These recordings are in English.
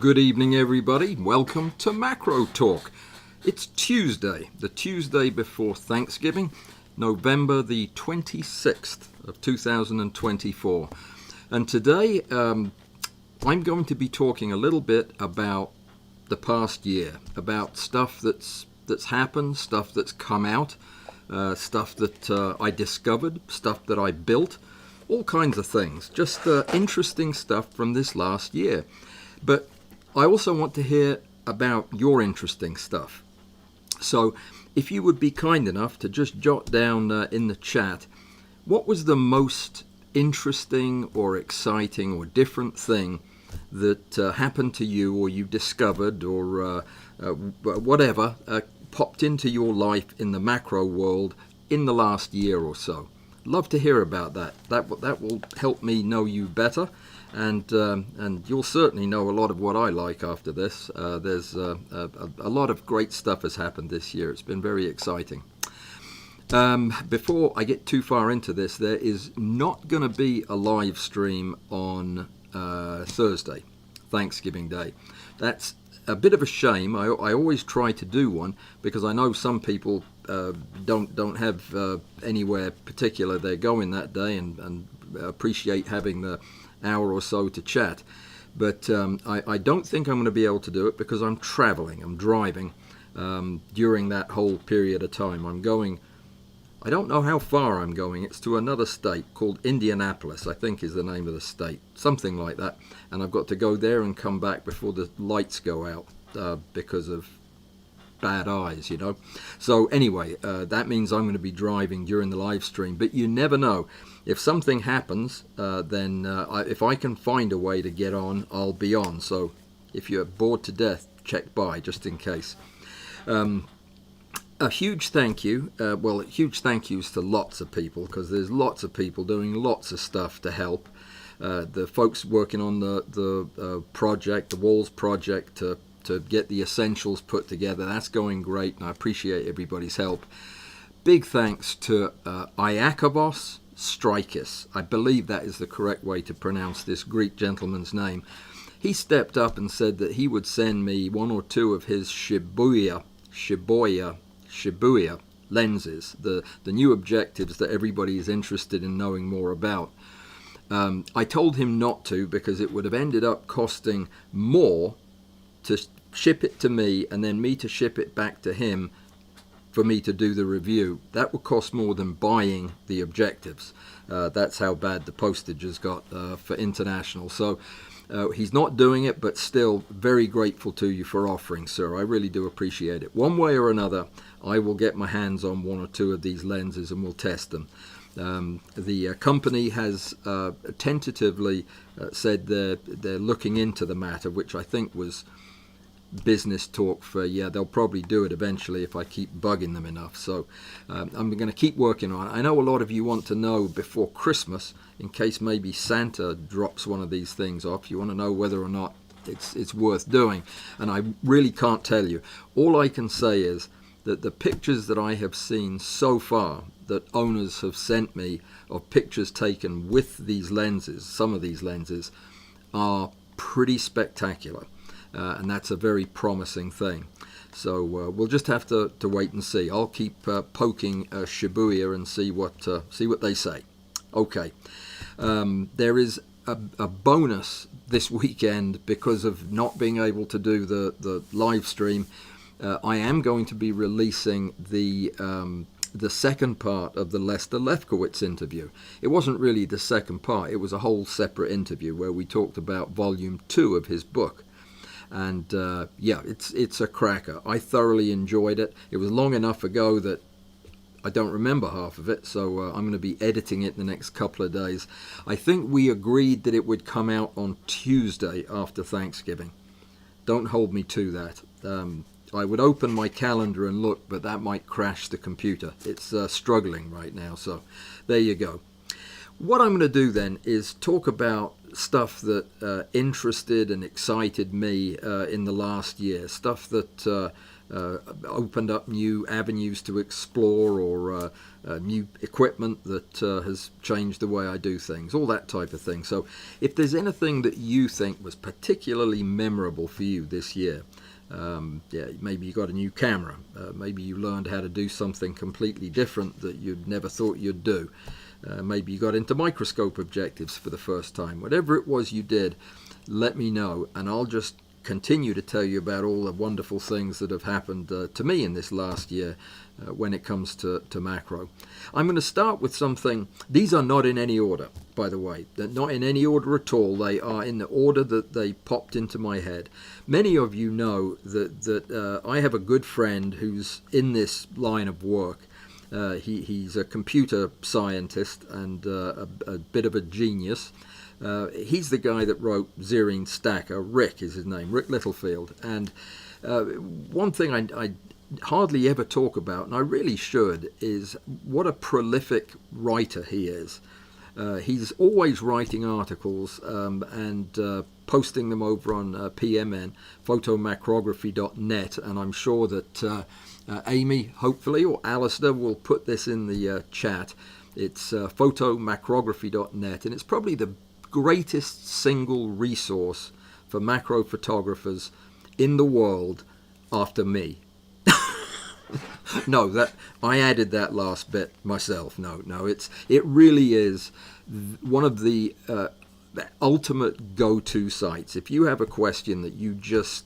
Good evening, everybody. Welcome to Macro Talk. It's Tuesday, the Tuesday before Thanksgiving, November the 26th of 2024. And today I'm going to be talking a little bit about the past year, about stuff that's happened, stuff that's come out, stuff that I discovered, stuff that I built, all kinds of things. Just interesting stuff from this last year. But I also want to hear about your interesting stuff. So if you would be kind enough to just jot down in the chat, what was the most interesting or exciting or different thing that happened to you, or you discovered, or whatever, popped into your life in the macro world in the last year or so? Love to hear about that. That will help me know you better, and you'll certainly know a lot of what I like after this. There's a lot of great stuff has happened this year. It's been very exciting. Before I get too far into this, there is not going to be a live stream on Thursday, Thanksgiving Day. That's a bit of a shame. I always try to do one because I know some people don't have anywhere particular they're going that day and appreciate having the hour or so to chat. But I don't think I'm going to be able to do it because I'm traveling, I'm driving during that whole period of time. I'm going, I don't know how far I'm going. It's to another state called Indianapolis, I think is the name of the state, something like that. And I've got to go there and come back before the lights go out because of bad eyes, you know. So anyway, that means I'm going to be driving during the live stream. But you never know. If something happens, then if I can find a way to get on, I'll be on. So if you're bored to death, check by just in case. A huge thank you, huge thank yous to lots of people, because there's lots of people doing lots of stuff to help. The folks working on the project, the walls project, to get the essentials put together, that's going great, and I appreciate everybody's help. Big thanks to AWPhotography. I believe that is the correct way to pronounce this Greek gentleman's name. He stepped up and said that he would send me one or two of his Shibuya lenses, the new objectives that everybody is interested in knowing more about. I told him not to because it would have ended up costing more to ship it to me and then me to ship it back to him for me to do the review. That would cost more than buying the objectives. That's how bad the postage has got for international. So he's not doing it, but still very grateful to you for offering, sir. I really do appreciate it. One way or another, I will get my hands on one or two of these lenses and we'll test them. The company has tentatively said they're looking into the matter, which I think was business talk for, they'll probably do it eventually if I keep bugging them enough. So I'm going to keep working on it. I know a lot of you want to know before Christmas, in case maybe Santa drops one of these things off. You want to know whether or not it's worth doing, and I really can't tell you. All I can say is that the pictures that I have seen so far that owners have sent me of pictures taken with these lenses, some of these lenses, are pretty spectacular. And that's a very promising thing. So we'll just have to wait and see. I'll keep poking Shibuya and see what they say. Okay. There is a bonus this weekend because of not being able to do the live stream. I am going to be releasing the second part of the Lester Lefkowitz interview. It wasn't really the second part. It was a whole separate interview where we talked about volume 2 of his book. And it's a cracker. I thoroughly enjoyed it. It was long enough ago that I don't remember half of it, so I'm going to be editing it the next couple of days. I think we agreed that it would come out on Tuesday after Thanksgiving. Don't hold me to that. I would open my calendar and look, but that might crash the computer. It's struggling right now, so there you go. What I'm going to do then is talk about stuff that interested and excited me in the last year, stuff that opened up new avenues to explore, or new equipment that has changed the way I do things, all that type of thing. So if there's anything that you think was particularly memorable for you this year, yeah, maybe you got a new camera, maybe you learned how to do something completely different that you'd never thought you'd do, maybe you got into microscope objectives for the first time. Whatever it was you did, let me know, and I'll just continue to tell you about all the wonderful things that have happened to me in this last year when it comes to macro. I'm going to start with something. These are not in any order, by the way. They're not in any order at all. They are in the order that they popped into my head. Many of you know that I have a good friend who's in this line of work. He's a computer scientist and a bit of a genius. He's the guy that wrote Xerine Stacker. Rick is his name, Rick Littlefield. And one thing I hardly ever talk about, and I really should, is what a prolific writer he is. He's always writing articles and posting them over on PMN, Photomacrography.net, and I'm sure that Amy, hopefully, or Alistair will put this in the chat. It's Photomacrography.net, and it's probably the greatest single resource for macro photographers in the world after me. No, that I added that last bit myself. No, it really is one of the ultimate go-to sites. If you have a question that you just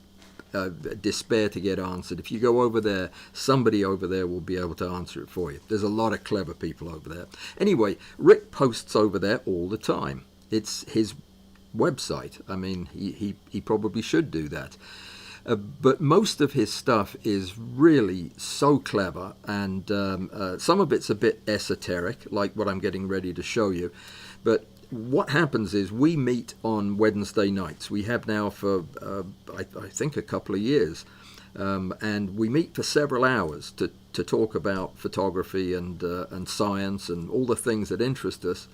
despair to get answered, if you go over there, somebody over there will be able to answer it for you. There's a lot of clever people over there. Anyway, Rick posts over there all the time. It's his website. I mean, he probably should do that. But most of his stuff is really so clever, and some of it's a bit esoteric, like what I'm getting ready to show you. But what happens is we meet on Wednesday nights. We have now for, I think, a couple of years. And we meet for several hours to talk about photography and science and all the things that interest us.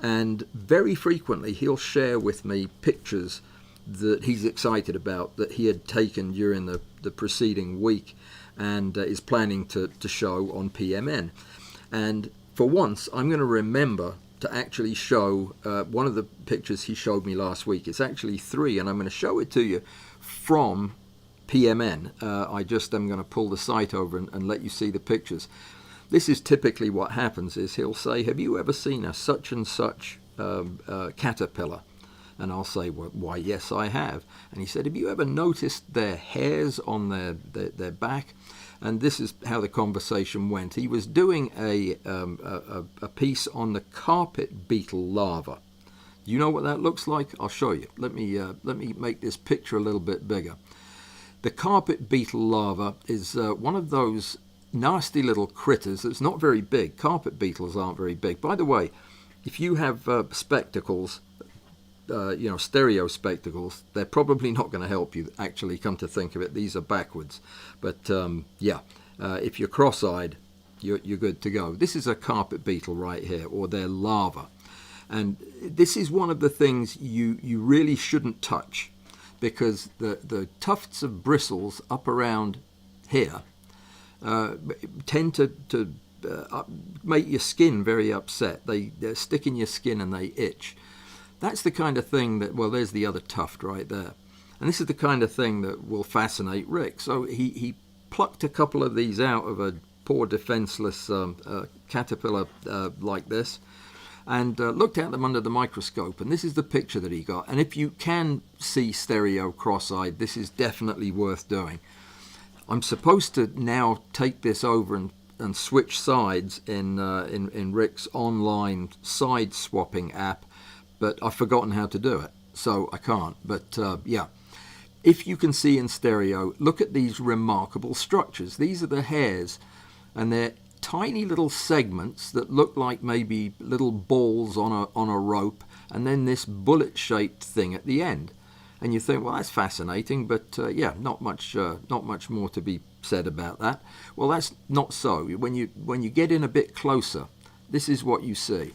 And very frequently he'll share with me pictures that he's excited about, that he had taken during the preceding week, and is planning to show on PMN. And for once, I'm going to remember to actually show one of the pictures he showed me last week. It's actually 3, and I'm going to show it to you from PMN. I just am going to pull the site over and let you see the pictures. This is typically what happens, is he'll say, have you ever seen a such and such caterpillar? And I'll say, well, why, yes, I have. And he said, have you ever noticed their hairs on their back? And this is how the conversation went. He was doing a piece on the carpet beetle larva. Do you know what that looks like? I'll show you. Let me make this picture a little bit bigger. The carpet beetle larva is one of those nasty little critters that's not very big. Carpet beetles aren't very big. By the way, if you have spectacles, stereo spectacles, they're probably not going to help you, actually, come to think of it. These are backwards. But if you're cross-eyed, you're good to go. This is a carpet beetle right here, or their larva. And this is one of the things you really shouldn't touch, because the tufts of bristles up around here tend to make your skin very upset. They stick in your skin and they itch. That's the kind of thing that, well, there's the other tuft right there. And this is the kind of thing that will fascinate Rick. So he plucked a couple of these out of a poor defenseless caterpillar like this, and looked at them under the microscope. And this is the picture that he got. And if you can see stereo cross-eyed, this is definitely worth doing. I'm supposed to now take this over and switch sides in Rick's online side swapping app, but I've forgotten how to do it, so I can't. But if you can see in stereo, look at these remarkable structures. These are the hairs, and they're tiny little segments that look like maybe little balls on a rope, and then this bullet-shaped thing at the end. And you think, well, that's fascinating, but not much more to be said about that. Well, that's not so. When you get in a bit closer, this is what you see.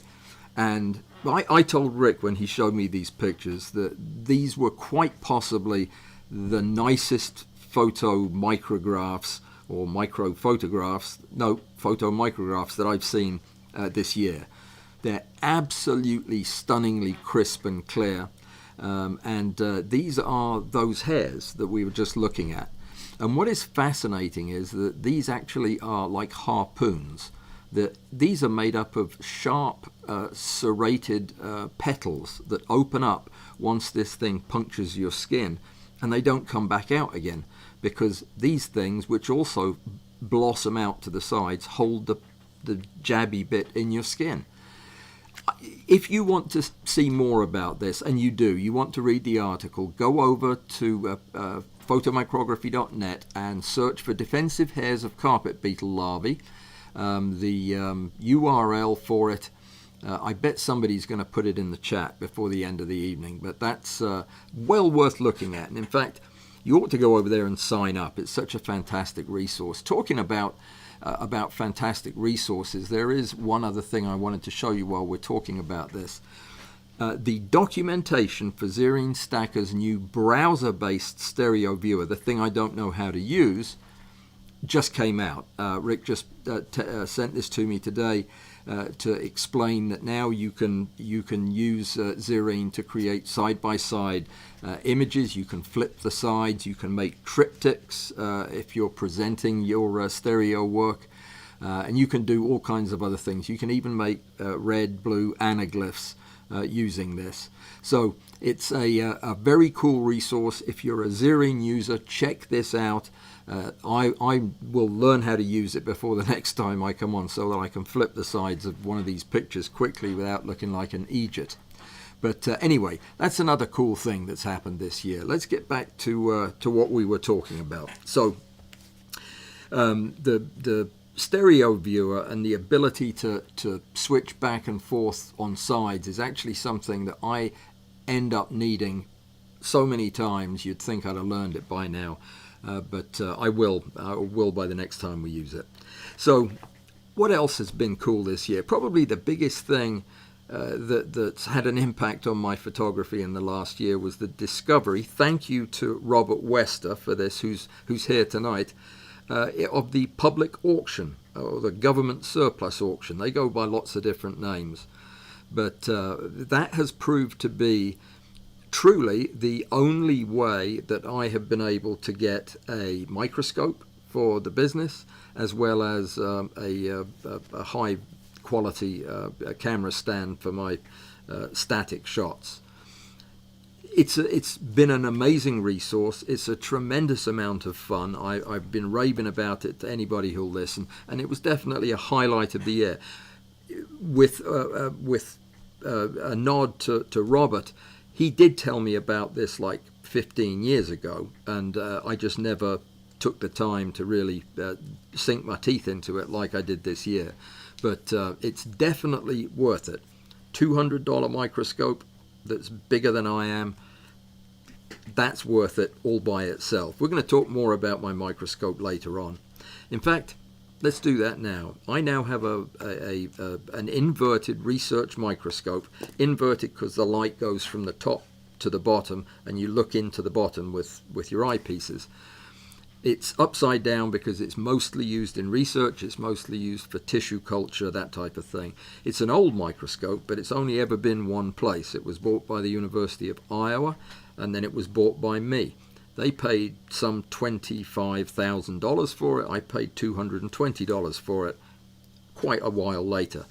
And I told Rick when he showed me these pictures that these were quite possibly the nicest photomicrographs or microphotographs, no, photomicrographs that I've seen this year. They're absolutely stunningly crisp and clear. These are those hairs that we were just looking at. And what is fascinating is that these actually are like harpoons. These are made up of sharp, serrated petals that open up once this thing punctures your skin, and they don't come back out again, because these things, which also blossom out to the sides, hold the jabby bit in your skin. If you want to see more about this, and you do, you want to read the article, go over to photomacrography.net and search for defensive hairs of carpet beetle larvae. The URL for it, I bet somebody's going to put it in the chat before the end of the evening, but that's well worth looking at. And in fact, you ought to go over there and sign up. It's such a fantastic resource. Talking about fantastic resources, there is one other thing I wanted to show you while we're talking about this. The documentation for Zerine Stacker's new browser-based stereo viewer, the thing I don't know how to use, just came out. Rick just sent this to me today to explain that now you can use Zerine to create side-by-side images. You can flip the sides. You can make triptychs if you're presenting your stereo work. And you can do all kinds of other things. You can even make red, blue anaglyphs using this. So it's a very cool resource. If you're a Zerine user, check this out. I will learn how to use it before the next time I come on, so that I can flip the sides of one of these pictures quickly without looking like an idiot. But anyway, that's another cool thing that's happened this year. Let's get back to what we were talking about. So the stereo viewer and the ability to switch back and forth on sides is actually something that I end up needing so many times you'd think I'd have learned it by now. But I will by the next time we use it. So what else has been cool this year? Probably the biggest thing that's had an impact on my photography in the last year was the discovery, thank you to Robert Wester for this, who's here tonight, of the public auction, or the government surplus auction. They go by lots of different names. But that has proved to be truly the only way that I have been able to get a microscope for the business, as well as a high quality camera stand for my static shots. It's been an amazing resource. It's a tremendous amount of fun. I've been raving about it to anybody who'll listen, and it was definitely a highlight of the year. With a nod to Robert, he did tell me about this like 15 years ago, and I just never took the time to really sink my teeth into it like I did this year. But it's definitely worth it. $200 microscope that's bigger than I am, that's worth it all by itself. We're going to talk more about my microscope later on. In fact, let's do that now. I now have an inverted research microscope. Inverted because the light goes from the top to the bottom, and you look into the bottom with your eyepieces. It's upside down because it's mostly used in research. It's mostly used for tissue culture, that type of thing. It's an old microscope, but it's only ever been one place. It was bought by the University of Iowa, and then it was bought by me. They paid some $25,000 for it. I paid $220 for it quite a while later.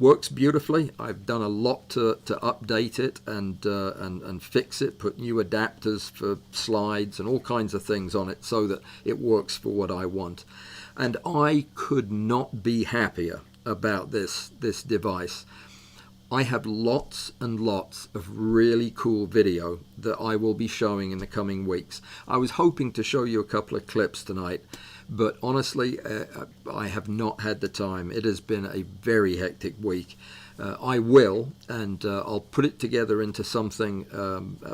Works beautifully. I've done a lot to update it and fix it, put new adapters for slides and all kinds of things on it so that it works for what I want. And I could not be happier about this device. I have lots and lots of really cool video that I will be showing in the coming weeks. I was hoping to show you a couple of clips tonight, but honestly, I have not had the time. It has been a very hectic week. I will, and I'll put it together into something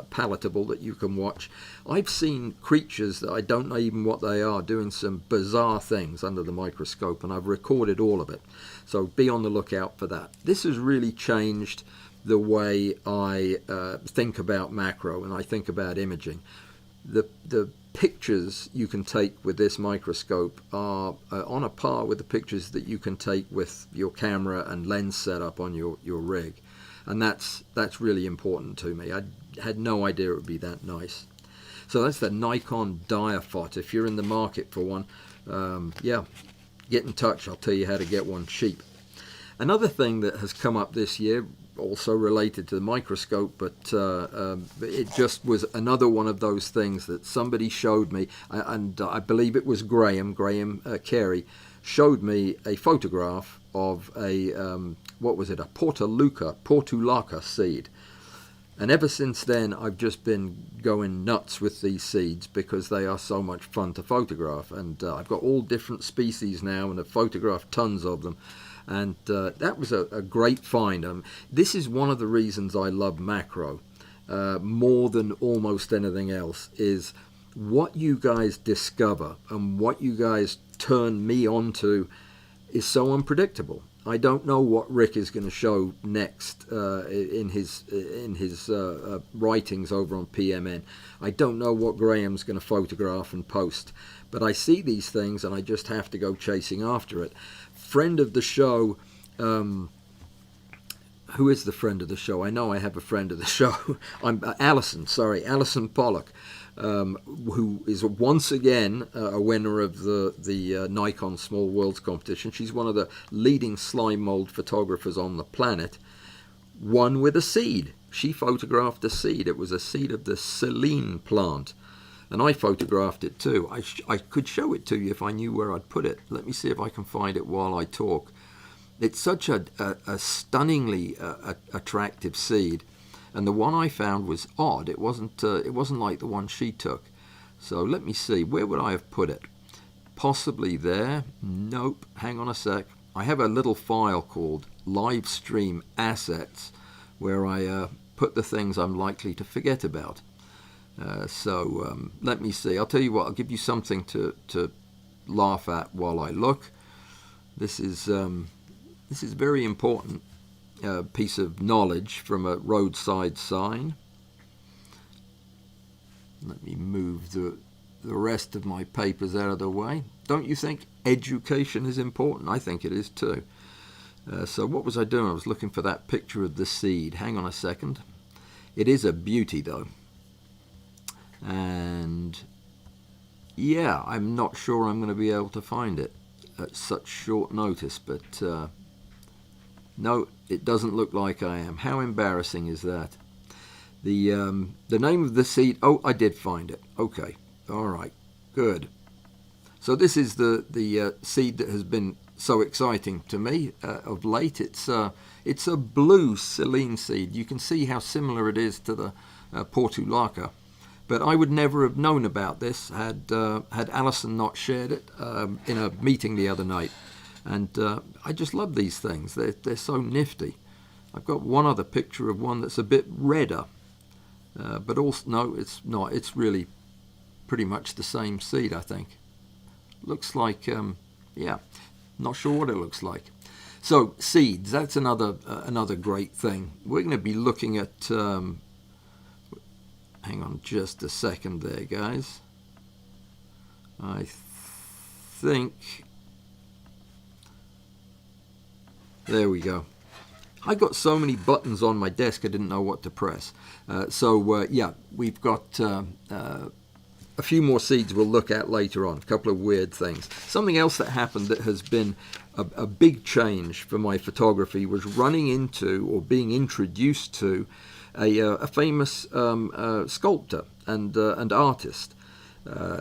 palatable that you can watch. I've seen creatures that I don't know even what they are doing some bizarre things under the microscope, and I've recorded all of it. So be on the lookout for that. This has really changed the way I think about macro and I think about imaging. The pictures you can take with this microscope are on a par with the pictures that you can take with your camera and lens setup on your rig. And that's really important to me. I had no idea it would be that nice. So that's the Nikon AWPhot. If you're in the market for one, yeah, get in touch. I'll tell you how to get one cheap. Another thing that has come up this year, also related to the microscope, but it just was another one of those things that somebody showed me, and I believe it was Graham Carey, showed me a photograph of a, what was it, a Portulaca seed. And ever since then, I've just been going nuts with these seeds because they are so much fun to photograph. And I've got all different species now, and I've photographed tons of them. And that was a great find. This is one of the reasons I love macro more than almost anything else, is what you guys discover and what you guys turn me onto is so unpredictable. I don't know what Rick is going to show next in his writings over on PMN. I don't know what Graham's going to photograph and post. But I see these things and I just have to go chasing after it. Friend of the show, who is the friend of the show? I know I have a friend of the show. I'm Alison Pollock, who is once again a winner of the Nikon Small Worlds competition. She's one of the leading slime mold photographers on the planet. Won with a seed. She photographed a seed. It was a seed of the Selene plant. And I photographed it too. I could show it to you if I knew where I'd put it. Let me see if I can find it while I talk. It's such a stunningly attractive seed, and the one I found was odd. It wasn't like the one she took. So let me see. Where would I have put it? Possibly there. Nope. Hang on a sec. I have a little file called Live Stream Assets, where I put the things I'm likely to forget about. So let me see. I'll tell you what. I'll give you something to laugh at while I look. This is very important piece of knowledge from a roadside sign. Let me move the rest of my papers out of the way. Don't you think education is important? I think it is too. So what was I doing? I was looking for that picture of the seed. Hang on a second. It is a beauty though. And yeah, I'm not sure I'm going to be able to find it at such short notice, but no, it doesn't look like I am. How embarrassing is that? The name of the seed, oh, I did find it. Okay, all right, good. So this is the seed that has been so exciting to me of late. It's a blue Selene seed. You can see how similar it is to the Portulaca. But I would never have known about this had Alison not shared it in a meeting the other night. And I just love these things. They're so nifty. I've got one other picture of one that's a bit redder. But also, no, it's not. It's really pretty much the same seed, I think. Looks like, yeah, not sure what it looks like. So seeds, that's another great thing. We're going to be looking at... hang on just a second there, guys. I think... There we go. I got so many buttons on my desk I didn't know what to press. Yeah, we've got a few more seeds we'll look at later on. A couple of weird things. Something else that happened that has been a big change for my photography was running into or being introduced to a famous sculptor and artist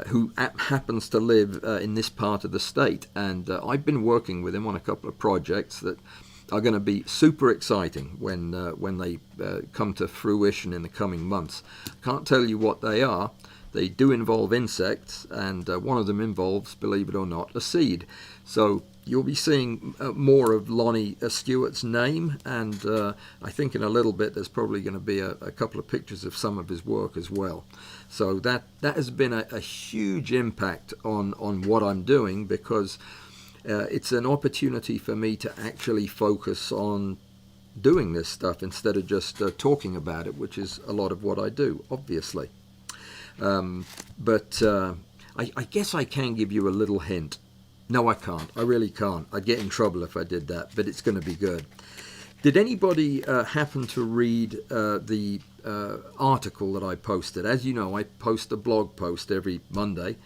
who happens to live in this part of the state. And I've been working with him on a couple of projects that are going to be super exciting when they come to fruition in the coming months. Can't tell you what they are. They do involve insects, and one of them involves, believe it or not, a seed. So you'll be seeing more of Lonnie Stewart's name, and I think in a little bit there's probably going to be a couple of pictures of some of his work as well. So that has been a huge impact on what I'm doing, because it's an opportunity for me to actually focus on doing this stuff instead of just talking about it, which is a lot of what I do, obviously. I guess I can give you a little hint. No, I can't. I really can't. I'd get in trouble if I did that, but it's going to be good. Did anybody happen to read the article that I posted? As you know, I post a blog post every Monday,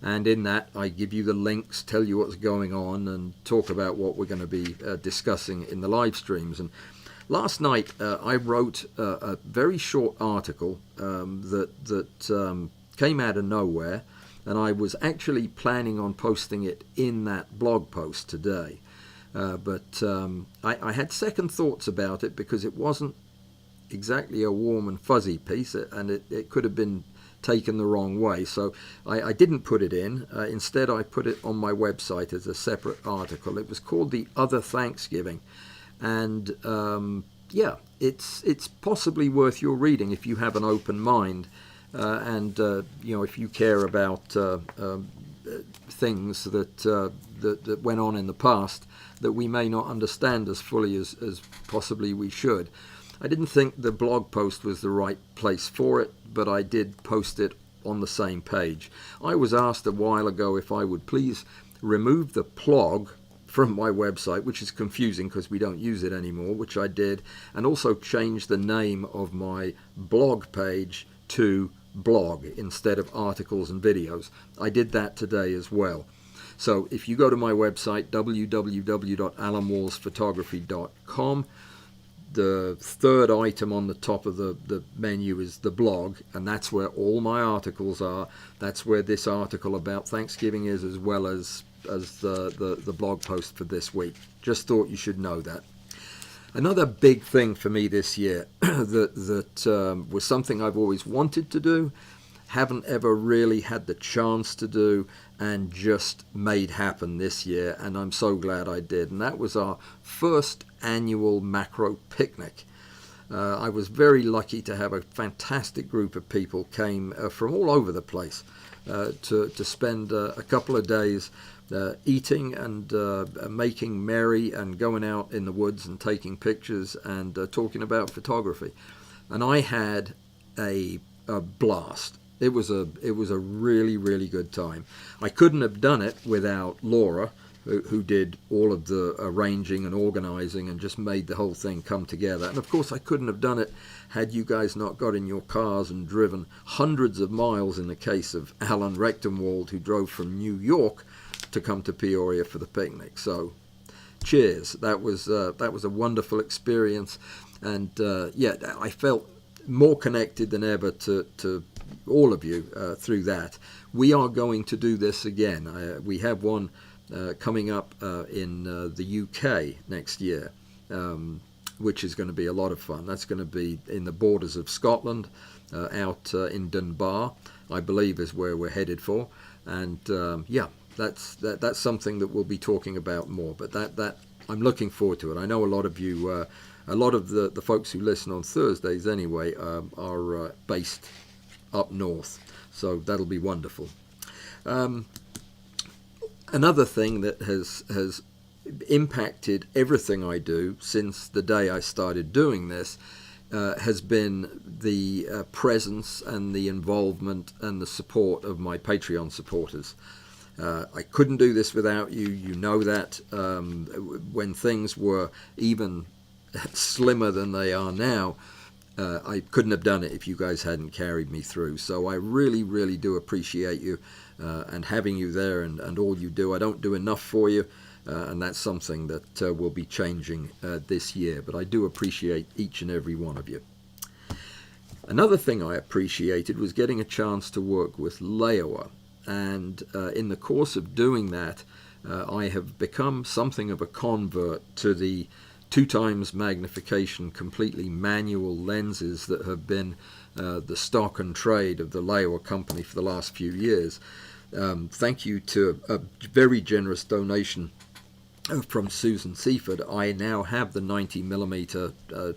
and in that I give you the links, tell you what's going on, and talk about what we're going to be discussing in the live streams. And last night I wrote a very short article that came out of nowhere, and I was actually planning on posting it in that blog post today. But I had second thoughts about it because it wasn't exactly a warm and fuzzy piece, and it could have been taken the wrong way. So I didn't put it in. Instead, I put it on my website as a separate article. It was called The Other Thanksgiving. And it's possibly worth your reading if you have an open mind. And if you care about things that went on in the past that we may not understand as fully as possibly we should. I didn't think the blog post was the right place for it, but I did post it on the same page. I was asked a while ago if I would please remove the plog from my website, which is confusing because we don't use it anymore, which I did, and also change the name of my blog page to blog instead of articles and videos. I did that today as well. So if you go to my website, www.alanwallsphotography.com, the third item on the top of the menu is the blog, and that's where all my articles are. That's where this article about Thanksgiving is, as well as the blog post for this week. Just thought you should know that. Another big thing for me this year that was something I've always wanted to do, haven't ever really had the chance to do, and just made happen this year, and I'm so glad I did. And that was our first annual macro picnic. I was very lucky to have a fantastic group of people came from all over the place to spend a couple of days eating and making merry and going out in the woods and taking pictures and talking about photography. And I had a blast. It was a really, really good time. I couldn't have done it without Laura, who did all of the arranging and organizing and just made the whole thing come together. And of course I couldn't have done it had you guys not got in your cars and driven hundreds of miles, in the case of Alan Rechtenwald, who drove from New York to come to Peoria for the picnic. So cheers. That was a wonderful experience. And I felt more connected than ever to all of you through that. We are going to do this again. We have one coming up in the UK next year, which is going to be a lot of fun. That's going to be in the borders of Scotland, out in Dunbar, I believe is where we're headed for. And that's something that we'll be talking about more. But that I'm looking forward to it. I know a lot of you, a lot of the folks who listen on Thursdays anyway, are based up north, so that'll be wonderful. Another thing that has impacted everything I do since the day I started doing this has been the presence and the involvement and the support of my Patreon supporters. I couldn't do this without you. You know that. When things were even slimmer than they are now, I couldn't have done it if you guys hadn't carried me through. So I really, really do appreciate you and having you there and all you do. I don't do enough for you, and that's something that will be changing this year. But I do appreciate each and every one of you. Another thing I appreciated was getting a chance to work with Leoa. And in the course of doing that, I have become something of a convert to the 2x magnification, completely manual lenses that have been the stock and trade of the Leoa company for the last few years. Thank you to a very generous donation from Susan Seaford. I now have the 90mm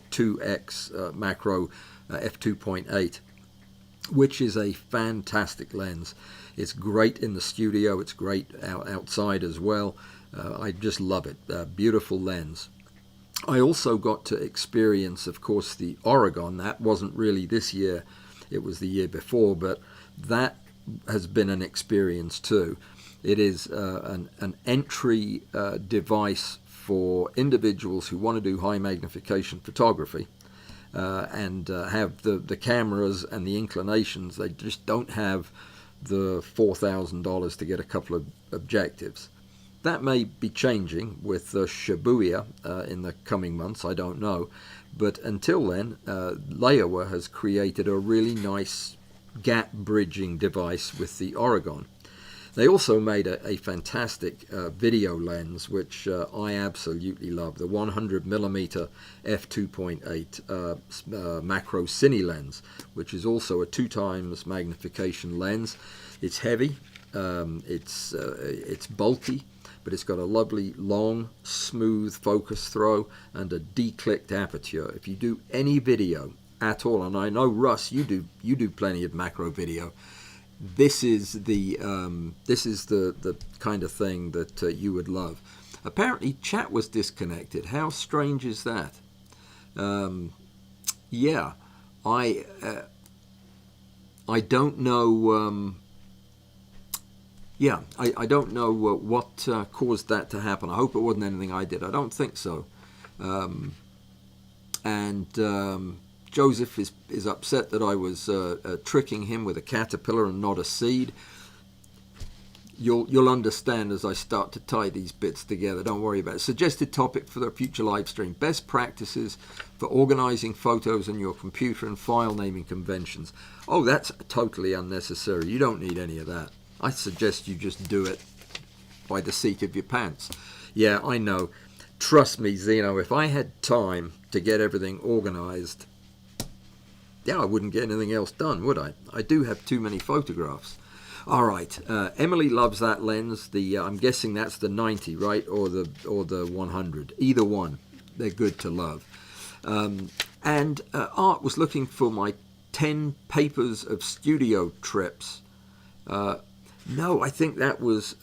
2x macro f2.8, which is a fantastic lens. It's great in the studio, it's great outside as well. I just love it. Beautiful lens. I also got to experience, of course, the Oregon. That wasn't really this year, it was the year before, but that has been an experience too. It is an entry device for individuals who want to do high magnification photography and have the cameras and the inclinations. They just don't have the $4,000 to get a couple of objectives. That may be changing with Shibuya in the coming months, I don't know. But until then, Leiwa has created a really nice gap bridging device with the Oregon. They also made a fantastic video lens, which I absolutely love, the 100mm f2.8 macro cine lens, which is also a 2x magnification lens. It's heavy, it's bulky, but it's got a lovely long smooth focus throw and a declicked aperture. If you do any video at all, and I know Russ, you do plenty of macro video, this is the kind of thing that you would love. Apparently chat was disconnected. How strange is that? Yeah, I don't know. Yeah, I don't know what caused that to happen. I hope it wasn't anything I did. I don't think so. Joseph is upset that I was tricking him with a caterpillar and not a seed. You'll understand as I start to tie these bits together. Don't worry about it. Suggested topic for the future live stream: best practices for organizing photos on your computer and file naming conventions. Oh, that's totally unnecessary. You don't need any of that. I suggest you just do it by the seat of your pants. Yeah, I know. Trust me, Zeno, if I had time to get everything organized, yeah, I wouldn't get anything else done, would I? I do have too many photographs. All right, Emily loves that lens. I'm guessing that's the 90, right, or the 100. Either one, they're good to love. Art was looking for my 10 papers of studio trips. No, I think that was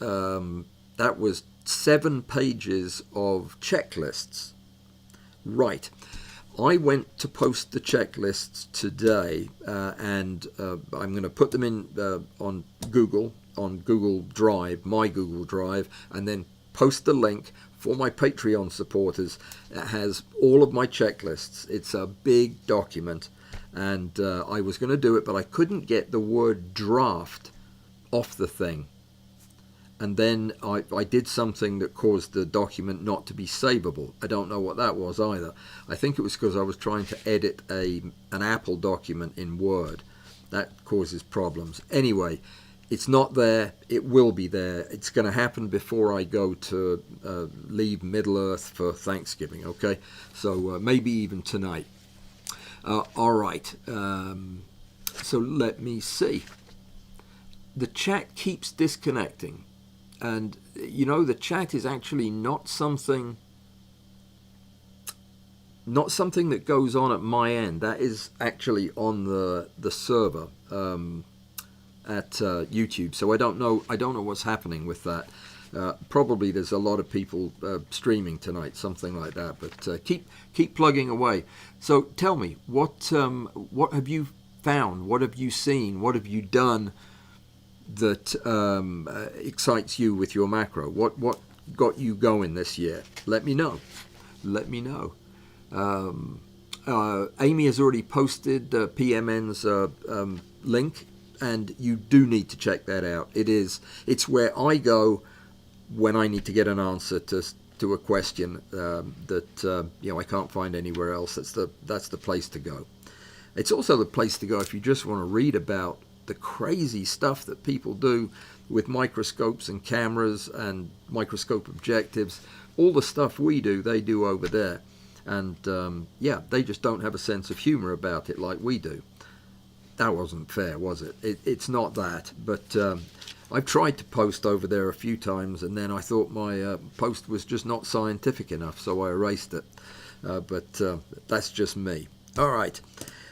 7 pages of checklists. Right. I went to post the checklists today, and I'm going to put them in on Google Drive, my Google Drive, and then post the link for my Patreon supporters. It has all of my checklists. It's a big document, and I was going to do it, but I couldn't get the word draft off the thing. And then I did something that caused the document not to be savable. I don't know what that was either. I think it was because I was trying to edit an Apple document in Word. That causes problems. Anyway, it's not there. It will be there. It's going to happen before I go to leave Middle Earth for Thanksgiving, okay? So maybe even tonight. All right. So let me see. The chat keeps disconnecting. And, you know, the chat is actually not something that goes on at my end. That is actually on the server at YouTube. So I don't know what's happening with that. Probably there's a lot of people streaming tonight, something like that. But keep plugging away. So tell me, what have you found? What have you seen? What have you done that excites you with your macro? What got you going this year? Let me know. Amy has already posted PMN's link, and you do need to check that out. It's where I go when I need to get an answer to a question that I can't find anywhere else. That's the place to go. It's also the place to go if you just want to read about the crazy stuff that people do with microscopes and cameras and microscope objectives. All the stuff we do, they do over there. And they just don't have a sense of humor about it like we do. That wasn't fair, was it? It's not that. But I've tried to post over there a few times, and then I thought my post was just not scientific enough, so I erased it. But that's just me. All right.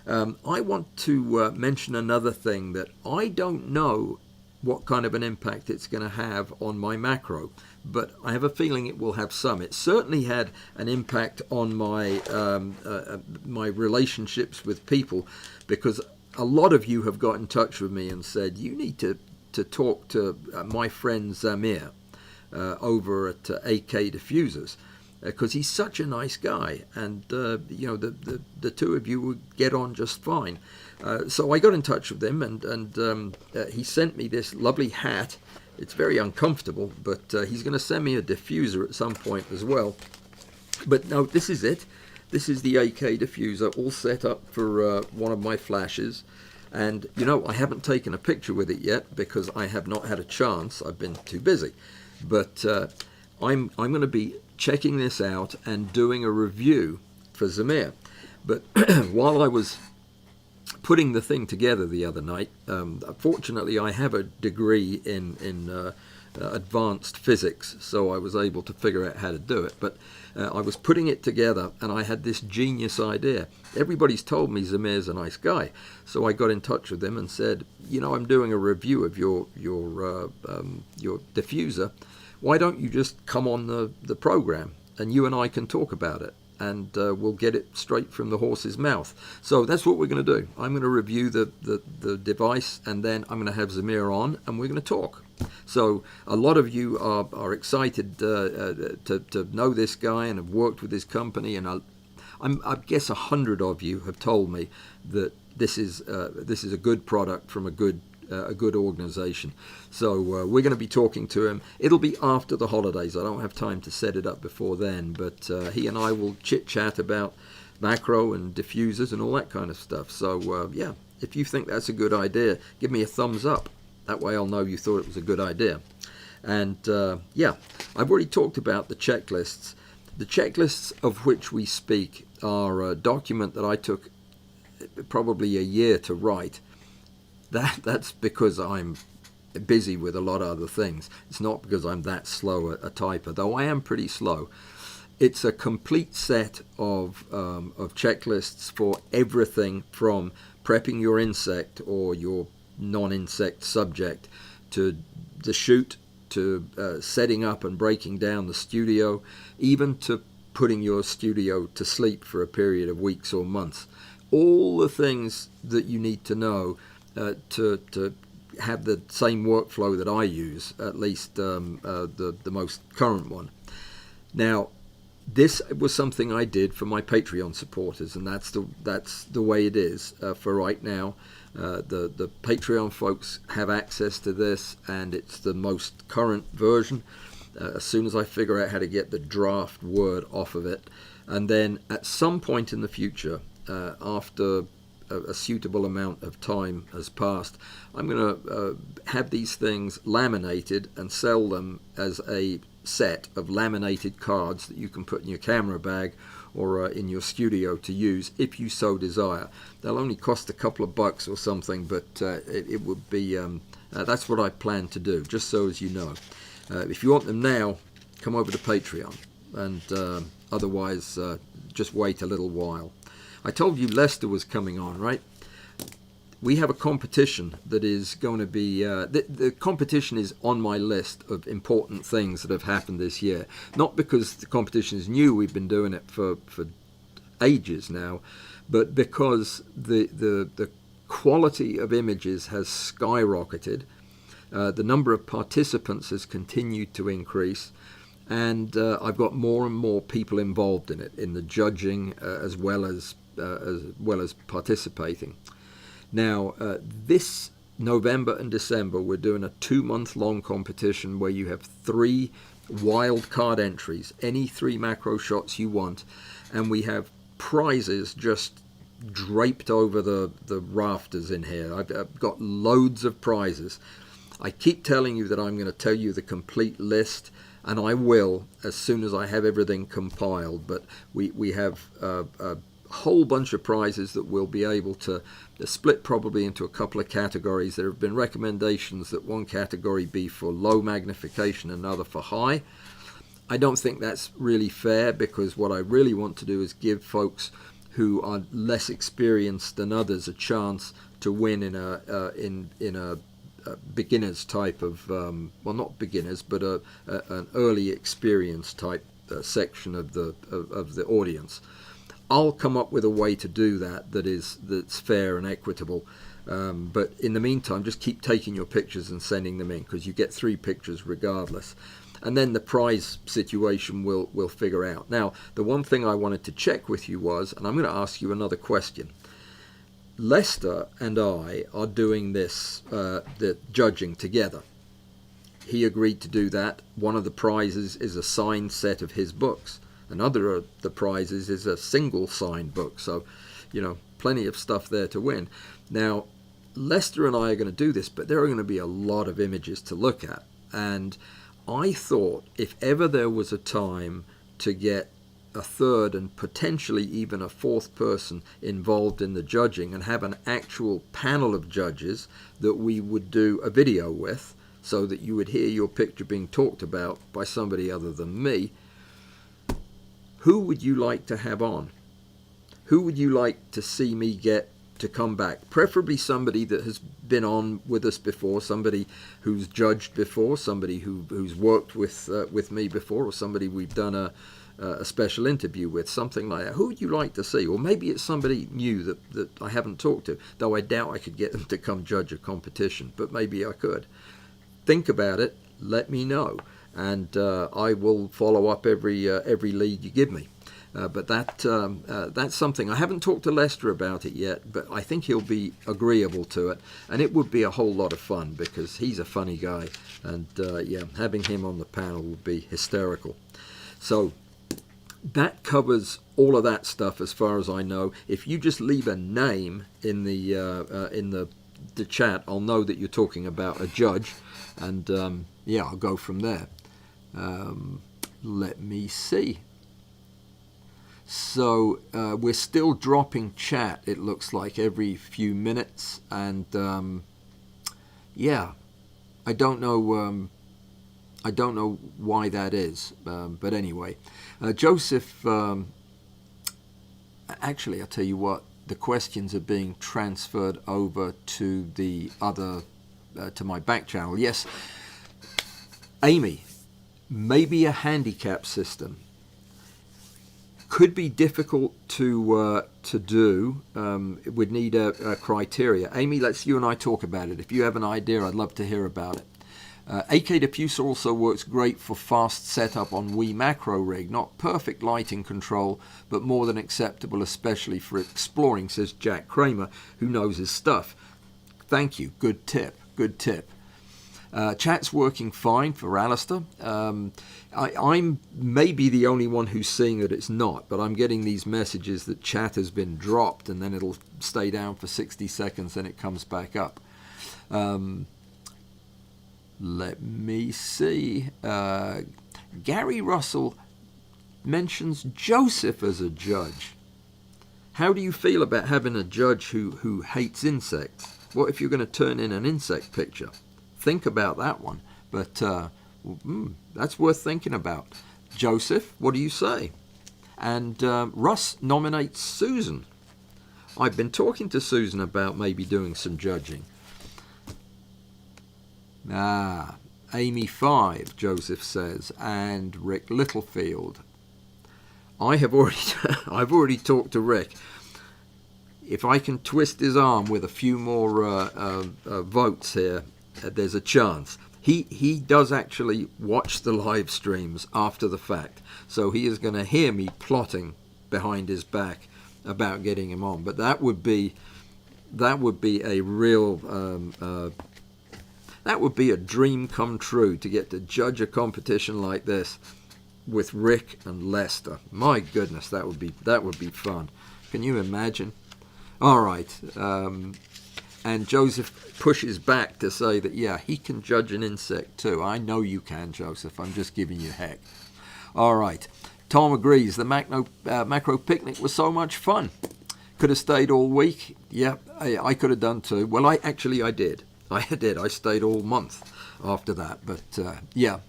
I want to mention another thing that I don't know what kind of an impact it's going to have on my macro, but I have a feeling it will have some. It certainly had an impact on my my relationships with people, because a lot of you have got in touch with me and said, you need to talk to my friend Zamir over at AK Diffusers, because he's such a nice guy, and the two of you would get on just fine. So I got in touch with him, and he sent me this lovely hat. It's very uncomfortable, but he's going to send me a diffuser at some point as well. But no, this is it. This is the AK diffuser, all set up for one of my flashes. And, I haven't taken a picture with it yet because I have not had a chance. I've been too busy. But I'm going to be checking this out and doing a review for Zamir. But while I was putting the thing together the other night, fortunately I have a degree in advanced physics, so I was able to figure out how to do it. But I was putting it together and I had this genius idea. Everybody's told me Zamir's a nice guy, so I got in touch with him and said, I'm doing a review of your diffuser. Why don't you just come on the program and you and I can talk about it, and we'll get it straight from the horse's mouth. So that's what we're going to do. I'm going to review the device, and then I'm going to have Zamir on and we're going to talk. So a lot of you are excited to know this guy and have worked with his company, and I guess 100 of you have told me that this is a good product from a good organization. So we're going to be talking to him. It'll be after the holidays. I don't have time to set it up before then, but he and I will chit chat about macro and diffusers and all that kind of stuff. So yeah, if you think that's a good idea, give me a thumbs up. That way I'll know you thought it was a good idea. And yeah, I've already talked about the checklists. The checklists of which we speak are a document that I took probably a year to write. That's because I'm busy with a lot of other things. It's not because I'm that slow a typer, though I am pretty slow. It's a complete set of checklists for everything from prepping your insect or your non-insect subject to the shoot, to setting up and breaking down the studio, even to putting your studio to sleep for a period of weeks or months. All the things that you need to know to have the same workflow that I use, at least the most current one. Now, this was something I did for my Patreon supporters, and that's the way it is for right now. The Patreon folks have access to this, and it's the most current version. As soon as I figure out how to get the draft Word off of it, and then at some point in the future, after a suitable amount of time has passed, I'm going to have these things laminated and sell them as a set of laminated cards that you can put in your camera bag or in your studio to use if you so desire. They'll only cost a couple of bucks or something, but it would be that's what I plan to do, just so as you know. If you want them now, come over to Patreon, and otherwise just wait a little while. I told you Lester was coming on, right? We have a competition that is going to be... the competition is on my list of important things that have happened this year. Not because the competition is new, we've been doing it for ages now, but because the quality of images has skyrocketed. The number of participants has continued to increase, and I've got more and more people involved in it, in the judging as well as participating. Now, this November and December, we're doing a 2-month-long competition where you have 3 wild card entries, any 3 macro shots you want, and we have prizes just draped over the rafters in here. I've got loads of prizes. I keep telling you that I'm going to tell you the complete list, and I will as soon as I have everything compiled, but we have a whole bunch of prizes that we'll be able to split probably into a couple of categories. There have been recommendations that one category be for low magnification, another for high. I don't think that's really fair, because what I really want to do is give folks who are less experienced than others a chance to win in a beginners type of well, not beginners, but an early experience type section of the audience. I'll come up with a way to do that's fair and equitable. But in the meantime, just keep taking your pictures and sending them in, because you get 3 pictures regardless. And then the prize situation we'll figure out. Now, the one thing I wanted to check with you was, and I'm going to ask you another question. Lester and I are doing this, the judging together. He agreed to do that. One of the prizes is a signed set of his books. Another of the prizes is a single signed book. So, you know, plenty of stuff there to win. Now, Lester and I are going to do this, but there are going to be a lot of images to look at. And I thought if ever there was a time to get a third and potentially even a fourth person involved in the judging and have an actual panel of judges that we would do a video with, so that you would hear your picture being talked about by somebody other than me, who would you like to have on? Who would you like to see me get to come back? Preferably somebody that has been on with us before, somebody who's judged before, somebody who's worked with me before, or somebody we've done a special interview with, something like that. Who would you like to see? Or maybe it's somebody new that I haven't talked to, though I doubt I could get them to come judge a competition, but maybe I could. Think about it, let me know, and I will follow up every lead you give me. But that's something. I haven't talked to Lester about it yet, but I think he'll be agreeable to it, and it would be a whole lot of fun because he's a funny guy, and yeah, having him on the panel would be hysterical. So that covers all of that stuff as far as I know. If you just leave a name in the chat, I'll know that you're talking about a judge, and yeah, I'll go from there. Let me see. So we're still dropping chat, it looks like, every few minutes, and yeah, I don't know why that is, but anyway, Joseph. Actually, I'll tell you what. The questions are being transferred over to the other, to my back channel. Yes, Amy, maybe a handicap system. Could be difficult to do. It would need a criteria. Amy, let's you and I talk about it. If you have an idea, I'd love to hear about it. AK Diffuser also works great for fast setup on Wii macro rig. Not perfect lighting control, but more than acceptable, especially for exploring, says Jack Kramer, who knows his stuff. Thank you. Good tip. Good tip. Chat's working fine for Alistair. I'm maybe the only one who's seeing that it's not, but I'm getting these messages that chat has been dropped and then it'll stay down for 60 seconds and it comes back up. Let me see. Gary Russell mentions Joseph as a judge. How do you feel about having a judge who hates insects? What if you're going to turn in an insect picture? Think about that one. But that's worth thinking about. Joseph, what do you say? And Russ nominates Susan. I've been talking to Susan about maybe doing some judging. Amy 5, Joseph says, and Rick Littlefield. I've already talked to Rick. If I can twist his arm with a few more votes here, there's a chance. He does actually watch the live streams after the fact, so he is going to hear me plotting behind his back about getting him on. But that would be a real that would be a dream come true, to get to judge a competition like this with Rick and Lester. My goodness, that would be fun. Can you imagine? All right. And Joseph pushes back to say that, yeah, he can judge an insect too. I know you can, Joseph. I'm just giving you heck. All right. Tom agrees. The macro picnic was so much fun. Could have stayed all week. Yeah, I could have done too. Well, I did. I stayed all month after that. But, yeah,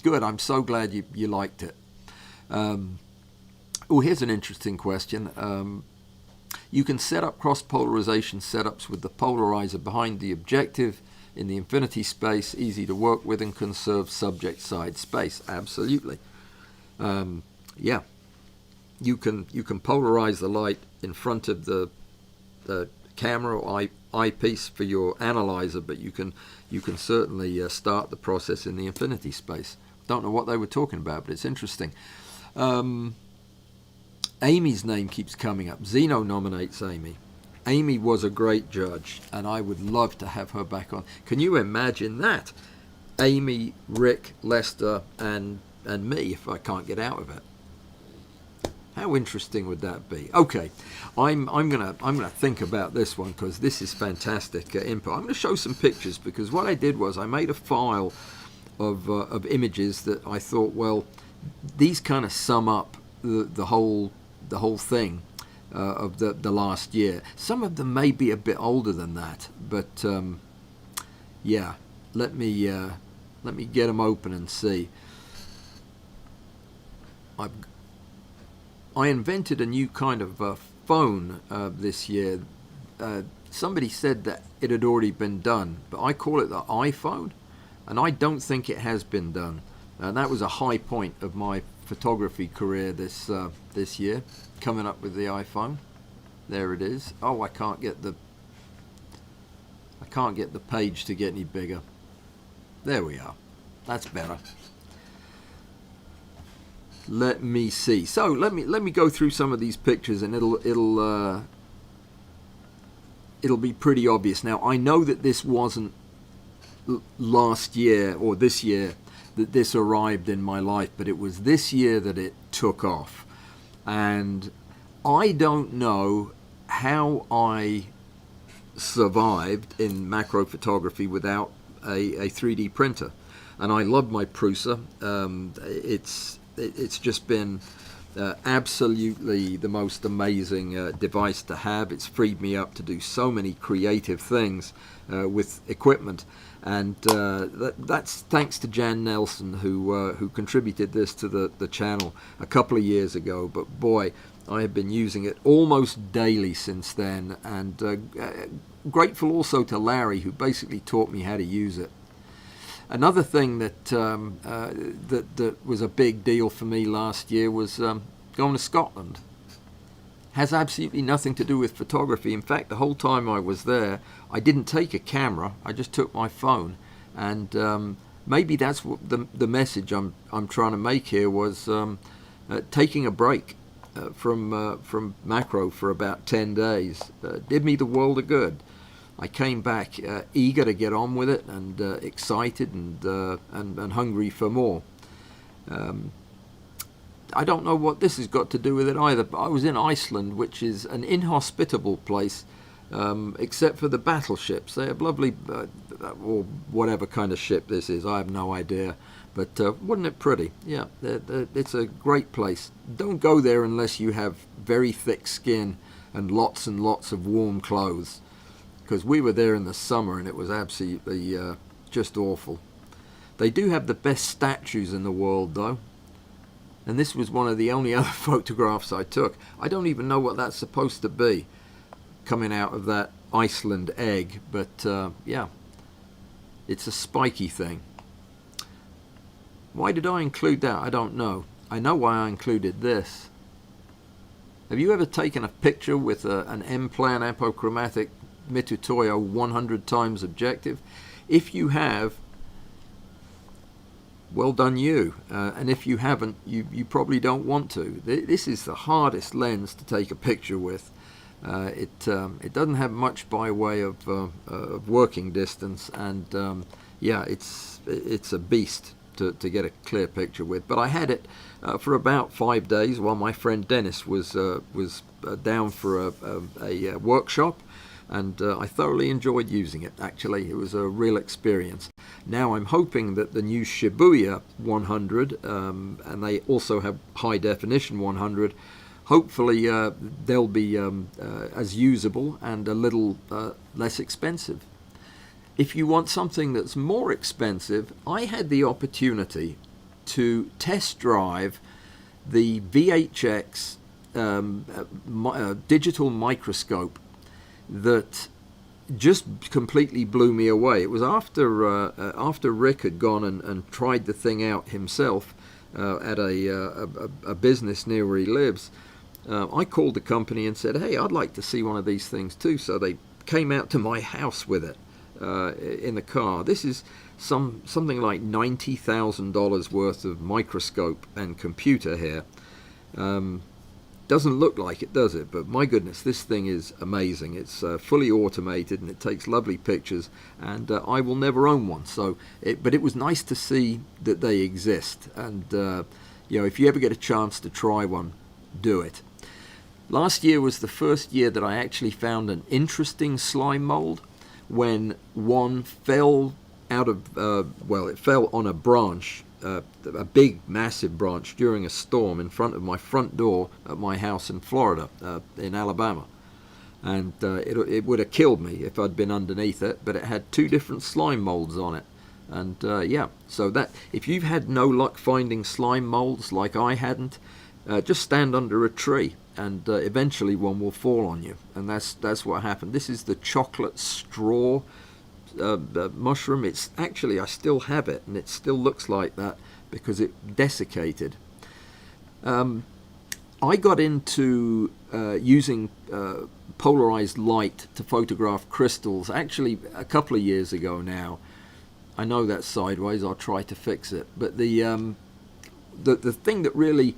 good. I'm so glad you liked it. Oh, here's an interesting question. You can set up cross-polarization setups with the polarizer behind the objective in the infinity space, easy to work with and conserve subject side space. Absolutely. Yeah. You can polarize the light in front of the camera or eyepiece for your analyzer, but you can certainly start the process in the infinity space. Don't know what they were talking about, but it's interesting. Amy's name keeps coming up. Zeno nominates Amy. Amy was a great judge, and I would love to have her back on. Can you imagine that? Amy, Rick, Lester, and me, if I can't get out of it. How interesting would that be? Okay, I'm gonna think about this one, because this is fantastic input. I'm going to show some pictures, because what I did was I made a file of images that I thought, well, these kind of sum up the whole thing of the last year. Some of them may be a bit older than that, but yeah, let me get them open and see. I invented a new kind of phone this year. Somebody said that it had already been done, but I call it the iPhone, and I don't think it has been done. And that was a high point of my photography career this year, coming up with the iPhone. There it is. Oh, I can't get the page to get any bigger. There we are. That's better. Let me see. So let me go through some of these pictures, and it'll be pretty obvious. Now, I know that this wasn't last year or this year that this arrived in my life, but it was this year that it took off. And I don't know how I survived in macro photography without a 3D printer. And I love my Prusa. It's just been absolutely the most amazing device to have. It's freed me up to do so many creative things with equipment, and that's thanks to Jan Nelson, who contributed this to the channel a couple of years ago. But boy, I have been using it almost daily since then, and grateful also to Larry, who basically taught me how to use it. Another thing that was a big deal for me last year was going to Scotland. Has absolutely nothing to do with photography. In fact, the whole time I was there, I didn't take a camera. I just took my phone, and maybe that's what the message I'm trying to make here was taking a break from macro for about 10 days. Did me the world of good. I came back eager to get on with it, and excited and hungry for more. I don't know what this has got to do with it either, but I was in Iceland, which is an inhospitable place, except for the battleships. They have lovely, or whatever kind of ship this is, I have no idea. But wasn't it pretty? Yeah, it's a great place. Don't go there unless you have very thick skin and lots of warm clothes, because we were there in the summer and it was absolutely just awful. They do have the best statues in the world, though. And this was one of the only other photographs I took. I don't even know what that's supposed to be, coming out of that Iceland egg. But yeah, it's a spiky thing. Why did I include that? I don't know. I know why I included this. Have you ever taken a picture with an M-plan apochromatic Mitutoyo 100 times objective? If you have, well done you, and if you haven't, you probably don't want to. This is the hardest lens to take a picture with. It doesn't have much by way of working distance, and yeah, it's a beast to get a clear picture with. But I had it for about 5 days while my friend Dennis was down for a workshop. And I thoroughly enjoyed using it. Actually, it was a real experience. Now I'm hoping that the new Shibuya 100, and they also have high definition 100, hopefully they'll be as usable and a little less expensive. If you want something that's more expensive, I had the opportunity to test drive the VHX digital microscope that just completely blew me away. It was after Rick had gone and tried the thing out himself at a business near where he lives. I called the company and said, hey, I'd like to see one of these things too. So they came out to my house with it in the car. This is something like $90,000 worth of microscope and computer here. Doesn't look like it, does it? But my goodness, this thing is amazing. It's fully automated and it takes lovely pictures, and I will never own one. But it was nice to see that they exist, and you know, if you ever get a chance to try one, do it. Last year was the first year that I actually found an interesting slime mold when one fell out of, well, it fell on a branch, a big, massive branch during a storm in front of my front door at my house in Florida, in Alabama. And it would have killed me if I'd been underneath it, but it had 2 different slime molds on it. And yeah, so that if you've had no luck finding slime molds like I hadn't, just stand under a tree and eventually one will fall on you. And that's what happened. This is the chocolate straw mushroom. It's actually, I still have it, and it still looks like that because it desiccated. I got into using polarized light to photograph crystals actually a couple of years ago now. I know that's sideways, I'll try to fix it. But the thing that really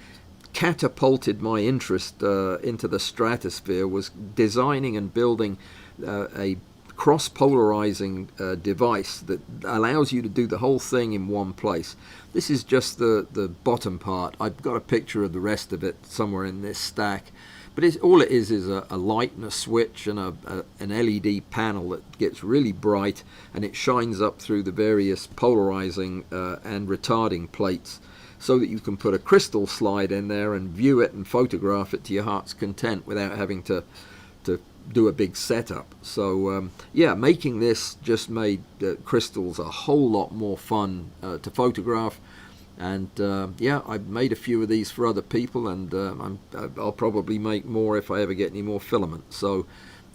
catapulted my interest into the stratosphere was designing and building a cross-polarizing device that allows you to do the whole thing in one place. This is just the bottom part. I've got a picture of the rest of it somewhere in this stack. But all it is a light and a switch and an LED panel that gets really bright, and it shines up through the various polarizing and retarding plates so that you can put a crystal slide in there and view it and photograph it to your heart's content without having to do a big setup. So yeah, making this just made crystals a whole lot more fun to photograph. And yeah, I've made a few of these for other people, and I'll probably make more if I ever get any more filament. So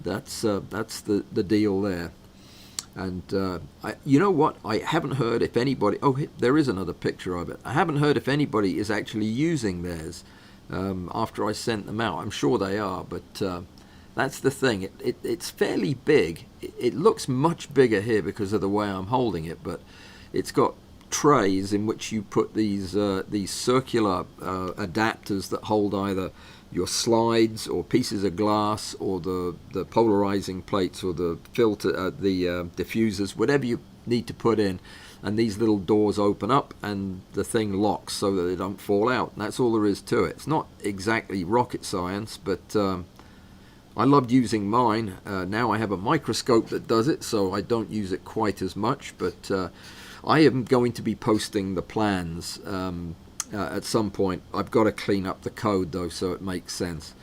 that's the deal there. And you know what? I haven't heard if anybody. Oh, there is another picture of it. I haven't heard if anybody is actually using theirs after I sent them out. I'm sure they are, but that's the thing. It's fairly big. It looks much bigger here because of the way I'm holding it, but it's got trays in which you put these circular adapters that hold either your slides or pieces of glass or the polarizing plates or the filter, the diffusers, whatever you need to put in, and these little doors open up and the thing locks so that they don't fall out. And that's all there is to it. It's not exactly rocket science, but I loved using mine. Now I have a microscope that does it, so I don't use it quite as much, but I am going to be posting the plans at some point. I've got to clean up the code though, so it makes sense.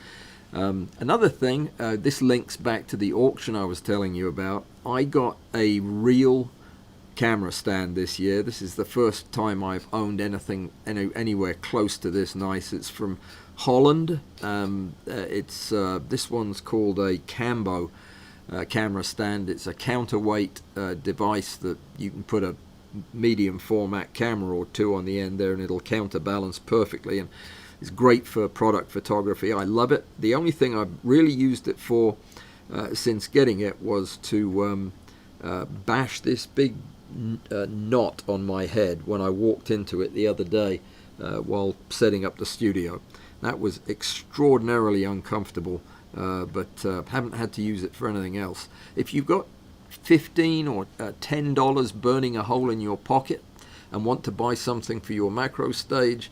Another thing, this links back to the auction I was telling you about. I got a real camera stand this year. This is the first time I've owned anything anywhere close to this nice. It's from Holland. This one's called a Cambo camera stand. It's a counterweight device that you can put a medium format camera or 2 on the end there, and it'll counterbalance perfectly, and it's great for product photography. I love it. The only thing I've really used it for since getting it was to bash this big knot on my head when I walked into it the other day while setting up the studio. That was extraordinarily uncomfortable, but haven't had to use it for anything else. If you've got $15 or $10 burning a hole in your pocket and want to buy something for your macro stage,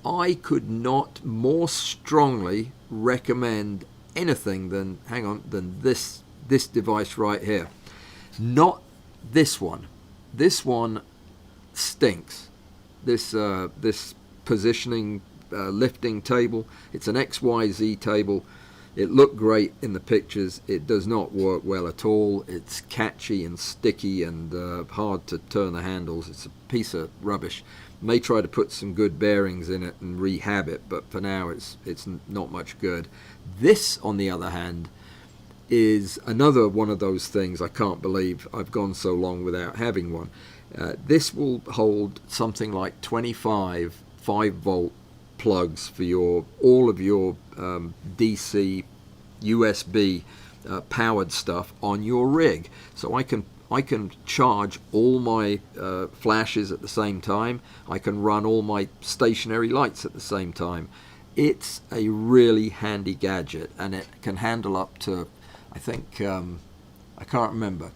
I could not more strongly recommend anything than this device right here. Not this one. This one stinks. This positioning lifting table. It's an XYZ table. It looked great in the pictures. It does not work well at all. It's catchy and sticky and hard to turn the handles. It's a piece of rubbish. May try to put some good bearings in it and rehab it, but for now it's not much good. This, on the other hand, is another one of those things. I can't believe I've gone so long without having one. This will hold something like 25 5-volt plugs for all of your DC, USB powered stuff on your rig. So I can charge all my flashes at the same time. I can run all my stationary lights at the same time. It's a really handy gadget, and it can handle up to, I think, I can't remember,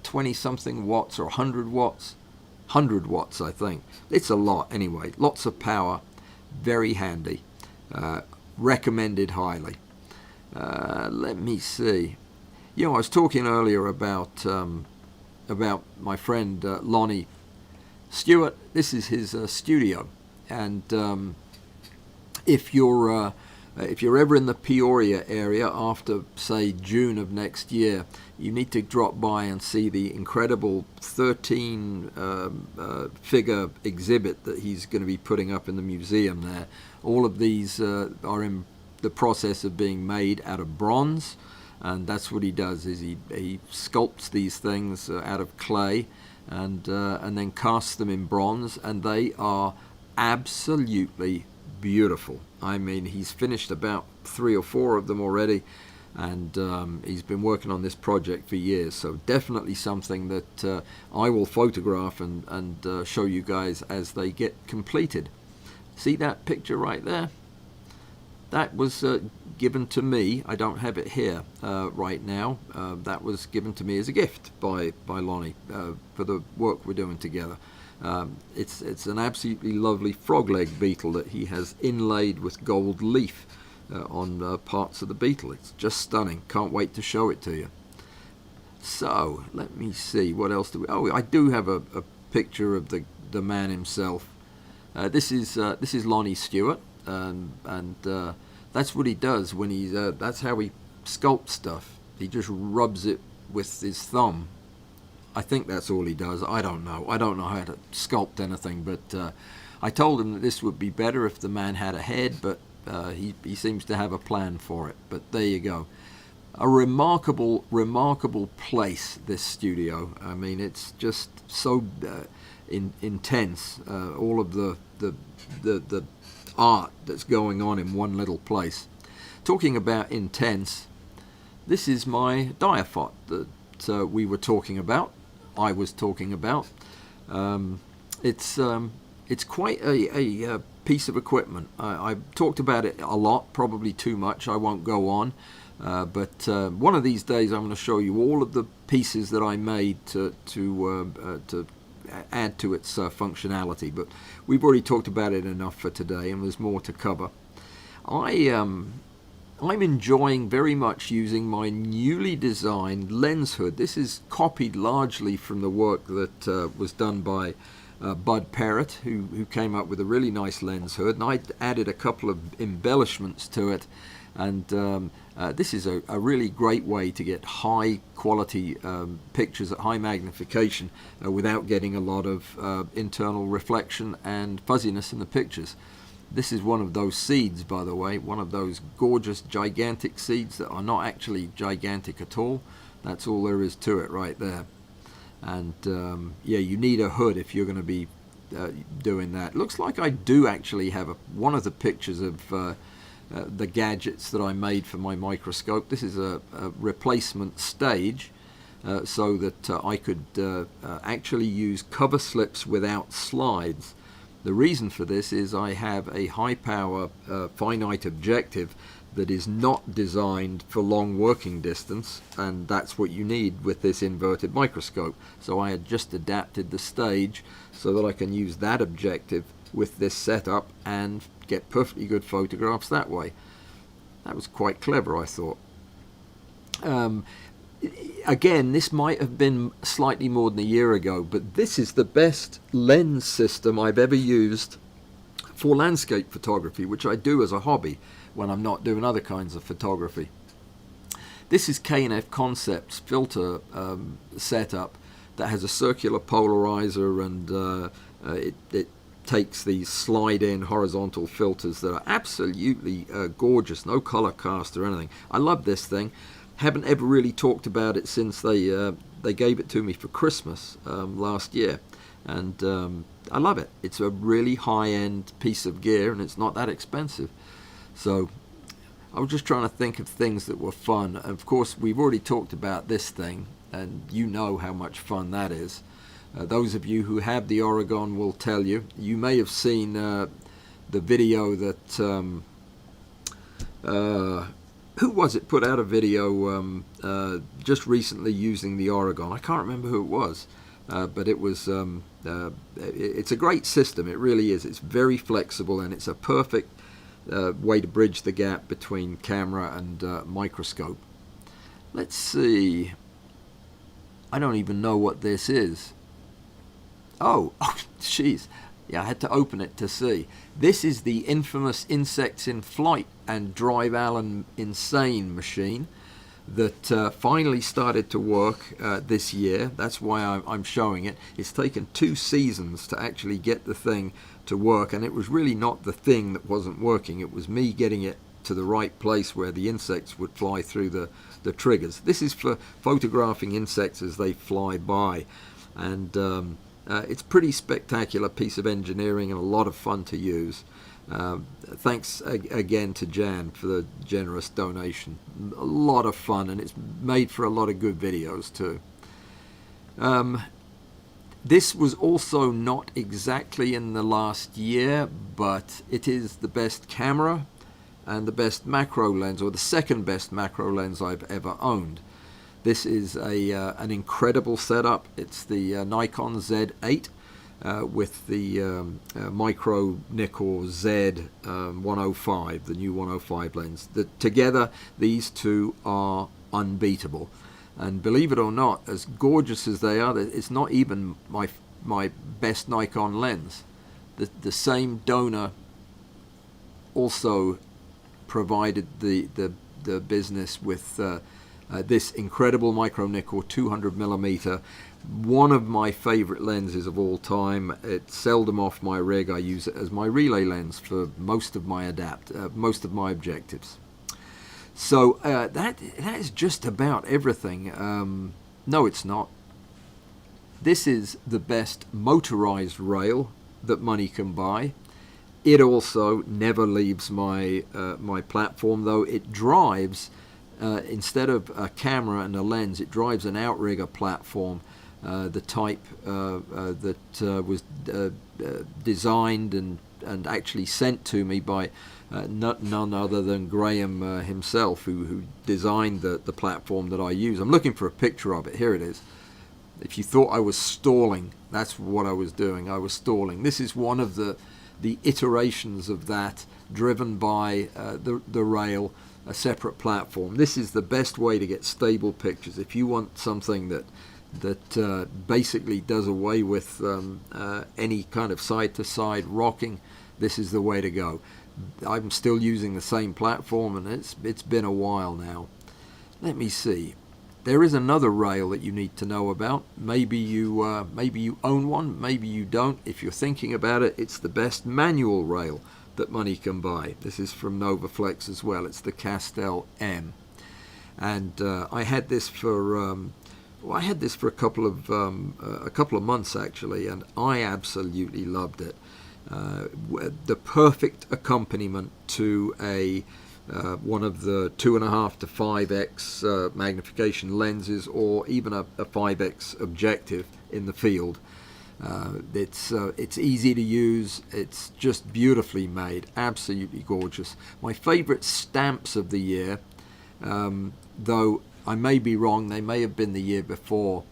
20 something watts or 100 watts. 100 watts, I think. It's a lot anyway. Lots of power. Very handy. Recommended highly. Let me see. You know, I was talking earlier about my friend Lonnie Stewart. This is his studio, and if you're ever in the Peoria area after, say, June of next year, you need to drop by and see the incredible 13-figure exhibit that he's going to be putting up in the museum there. All of these are in the process of being made out of bronze, and that's what he does, is he sculpts these things out of clay and then casts them in bronze, and they are absolutely beautiful. I mean, he's finished about 3 or 4 of them already, and he's been working on this project for years. So definitely something that I will photograph and show you guys as they get completed. See that picture right there? That was given to me. I don't have it here right now. That was given to me as a gift by Lonnie for the work we're doing together. It's an absolutely lovely frog-leg beetle that he has inlaid with gold leaf on parts of the beetle. It's just stunning. Can't wait to show it to you. So let me see, what else do we? Oh, I do have a picture of the man himself. This is Lonnie Stewart, and that's what he does when he's. That's how he sculpts stuff. He just rubs it with his thumb. I think that's all he does. I don't know. I don't know how to sculpt anything, but I told him that this would be better if the man had a head, but he seems to have a plan for it. But there you go. A remarkable place, this studio. I mean, it's just so intense. All of the art that's going on in one little place. Talking about intense, this is my Diaphot that we were talking about. I was talking about. It's quite a piece of equipment. I've talked about it a lot, probably too much. I won't go on. But one of these days I'm going to show you all of the pieces that I made to add to its functionality. But we've already talked about it enough for today, and there's more to cover. I'm enjoying very much using my newly designed lens hood. This is copied largely from the work that was done by Bud Parrott, who came up with a really nice lens hood, and I added a couple of embellishments to it. And this is a really great way to get high quality pictures at high magnification without getting a lot of internal reflection and fuzziness in the pictures. This is one of those seeds, by the way, one of those gorgeous gigantic seeds that are not actually gigantic at all. That's all there is to it right there. And yeah, you need a hood if you're going to be doing that. Looks like I do actually have one of the pictures of the gadgets that I made for my microscope. This is a replacement stage so that I could actually use cover slips without slides. The reason for this is I have a high power finite objective that is not designed for long working distance, and that's what you need with this inverted microscope. So I had just adapted the stage so that I can use that objective with this setup and get perfectly good photographs that way. That was quite clever, I thought. Again, this might have been slightly more than a year ago, but this is the best lens system I've ever used for landscape photography, which I do as a hobby when I'm not doing other kinds of photography. This is K&F Concepts filter setup that has a circular polarizer, and it takes these slide-in horizontal filters that are absolutely gorgeous, no color cast or anything. I love this thing. Haven't ever really talked about it since they gave it to me for Christmas last year, and I love it. It's a really high-end piece of gear, and it's not that expensive. So I was just trying to think of things that were fun. Of course, we've already talked about this thing, and you know how much fun that is. Those of you who have the Oregon will tell you. You may have seen the video that who was it put out a video just recently using the Oregon. I can't remember who it was, but it was it's a great system. It really is. It's very flexible, and it's a perfect way to bridge the gap between camera and microscope. Let's see. I don't even know what this is. Oh, jeez. Yeah, I had to open it to see. This is the infamous Insects in Flight and Drive Allen Insane machine that finally started to work this year. That's why I'm showing it. It's taken 2 seasons to actually get the thing to work, and it was really not the thing that wasn't working. It was me getting it to the right place where the insects would fly through the triggers. This is for photographing insects as they fly by, and it's a pretty spectacular piece of engineering and a lot of fun to use. Thanks again to Jan for the generous donation. A lot of fun, and it's made for a lot of good videos too. This was also not exactly in the last year, but it is the best camera and the best macro lens, or the second best macro lens I've ever owned. This is an incredible setup. It's the Nikon Z8 with the Micro Nickel Z105, the new 105 lens. Together, these two are unbeatable. And believe it or not, as gorgeous as they are, it's not even my best Nikon lens. The same donor also provided the business with this incredible Micro Nickel 200mm, one of my favorite lenses of all time. It's seldom off my rig. I use it as my relay lens for most of my most of my objectives. So that is just about everything. No, it's not. This is the best motorized rail that money can buy. It also never leaves my my platform, though. It drives, instead of a camera and a lens, it drives an outrigger platform, the type that was designed and actually sent to me by none other than Graham himself, who designed the platform that I use. I'm looking for a picture of it. Here it is. If you thought I was stalling, that's what I was doing. I was stalling. This is one of the iterations of that, driven by the rail, a separate platform. This is the best way to get stable pictures. If you want something that basically does away with any kind of side-to-side rocking, this is the way to go. I'm still using the same platform, and it's been a while now. Let me see. There is another rail that you need to know about. Maybe you own one, maybe you don't. If you're thinking about it, it's the best manual rail that money can buy. This is from Novaflex as well. It's the Castell M, and I had this for a couple of months actually, and I absolutely loved it. The perfect accompaniment to one of the 2.5 to 5x magnification lenses, or even a 5x objective in the field. It's easy to use. It's just beautifully made, absolutely gorgeous. My favorite stamps of the year, though I may be wrong, they may have been the year before.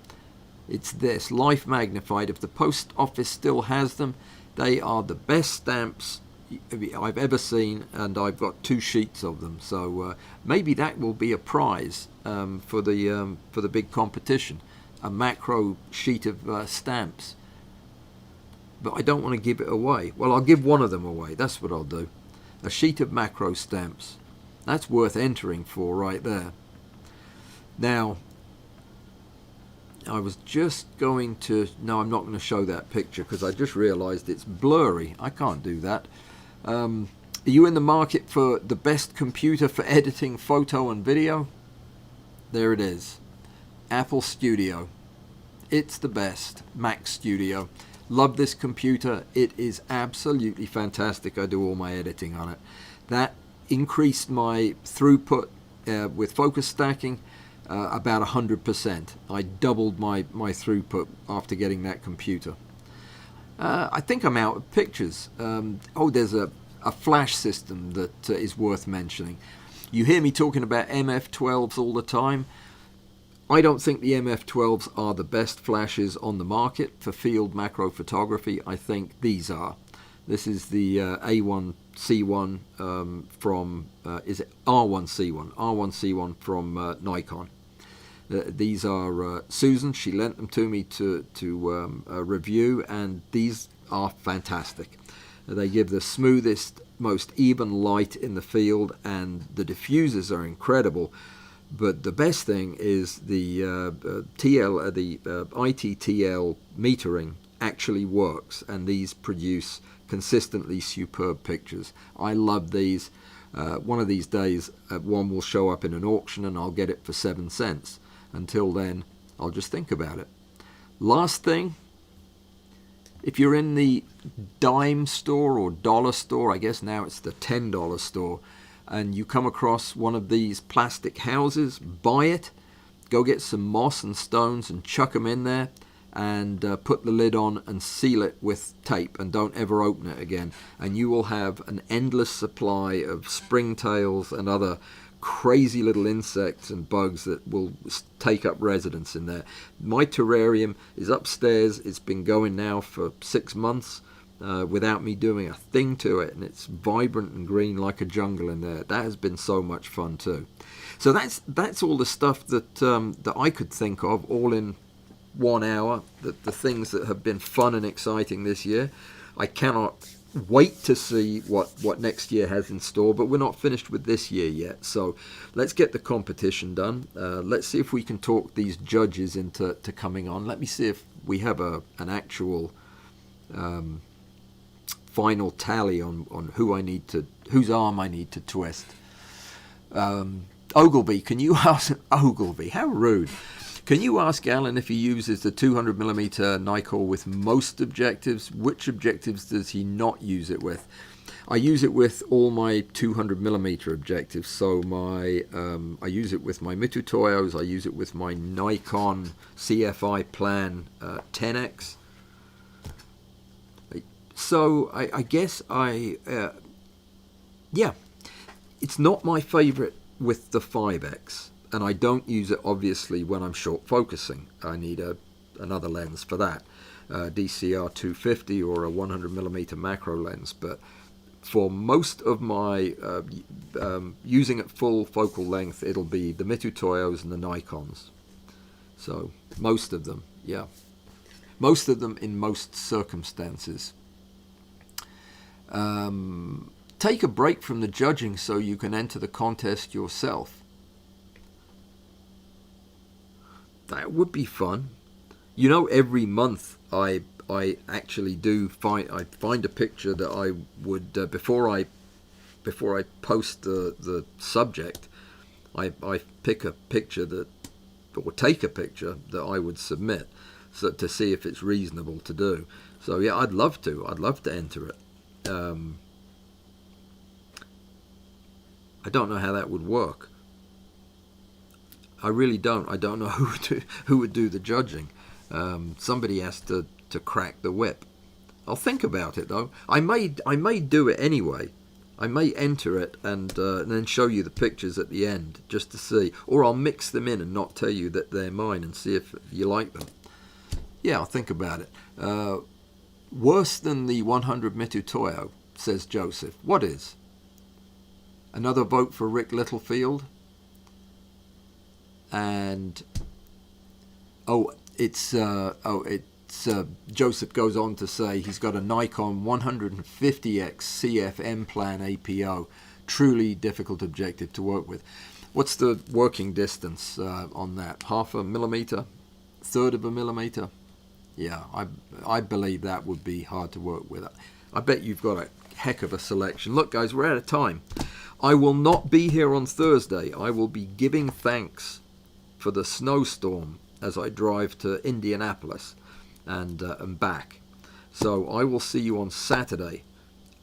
It's this, Life Magnified. If the post office still has them, they are the best stamps I've ever seen, and I've got 2 sheets of them. So maybe that will be a prize for the big competition, a macro sheet of stamps. But I don't want to give it away. Well, I'll give one of them away. That's what I'll do. A sheet of macro stamps. That's worth entering for right there. Now, I was just going to... No, I'm not going to show that picture because I just realized it's blurry. I can't do that. Are you in the market for the best computer for editing photo and video? There it is. Apple Studio. It's the best. Mac Studio. Love this computer. It is absolutely fantastic. I do all my editing on it. That increased my throughput with focus stacking about 100%. I doubled my throughput after getting that computer. I think I'm out of pictures. There's a flash system that is worth mentioning. You hear me talking about MF12s all the time. I don't think the MF12s are the best flashes on the market for field macro photography. I think these are. This is the A1C1 from, is it R1C1? R1C1 from Nikon. These are Susan. She lent them to me to review, and these are fantastic. They give the smoothest, most even light in the field, and the diffusers are incredible. But the best thing is the ITTL metering actually works, and these produce consistently superb pictures. I love these. One of these days, one will show up in an auction, and I'll get it for 7 cents. Until then, I'll just think about it. Last thing, if you're in the dime store or dollar store, I guess now it's the $10 store, and you come across one of these plastic houses, buy it, go get some moss and stones and chuck them in there, and put the lid on and seal it with tape, and don't ever open it again, and you will have an endless supply of springtails and other crazy little insects and bugs that will take up residence in there. My terrarium is upstairs. It's been going now for 6 months without me doing a thing to it, and it's vibrant and green like a jungle in there. That has been so much fun too. So that's all the stuff that I could think of, all in 1 hour. The things that have been fun and exciting this year. I cannot wait to see what next year has in store, but we're not finished with this year yet. So let's get the competition done. Let's see if we can talk these judges into coming on. Let me see if we have an actual final tally on whose arm I need to twist. Ogilvy, can you ask Ogilvy? How rude. Can you ask Alan if he uses the 200mm Nikon with most objectives? Which objectives does he not use it with? I use it with all my 200mm objectives. So I use it with my Mitutoyos. I use it with my Nikon CFI Plan 10X. So I guess it's not my favorite with the 5X. And I don't use it, obviously, when I'm short focusing. I need another lens for that, DCR 250 or a 100mm macro lens. But for most of my using at full focal length, it'll be the Mitutoyos and the Nikons. So most of them, yeah. Most of them in most circumstances. Take a break from the judging so you can enter the contest yourself. That would be fun. You know, every month I actually do find a picture that I would before I post the subject, I pick a picture or take a picture that I would submit, so to see if it's reasonable to do. So yeah, I'd love to enter it. I don't know how that would work. I really don't. I don't know who would do the judging. Somebody has to crack the whip. I'll think about it though. I may do it anyway. I may enter it and then show you the pictures at the end just to see, or I'll mix them in and not tell you that they're mine and see if you like them. Yeah, I'll think about it. Worse than the 100 Mitutoyo, says Joseph. What is? Another vote for Rick Littlefield. And Joseph goes on to say he's got a Nikon 150x CFM Plan APO, truly difficult objective to work with. What's the working distance on that? 0.5 millimeter, 1/3 of a millimeter? Yeah, I believe that would be hard to work with. I bet you've got a heck of a selection. Look, guys, we're out of time. I will not be here on Thursday. I will be giving thanks for the snowstorm as I drive to Indianapolis and back. So I will see you on Saturday,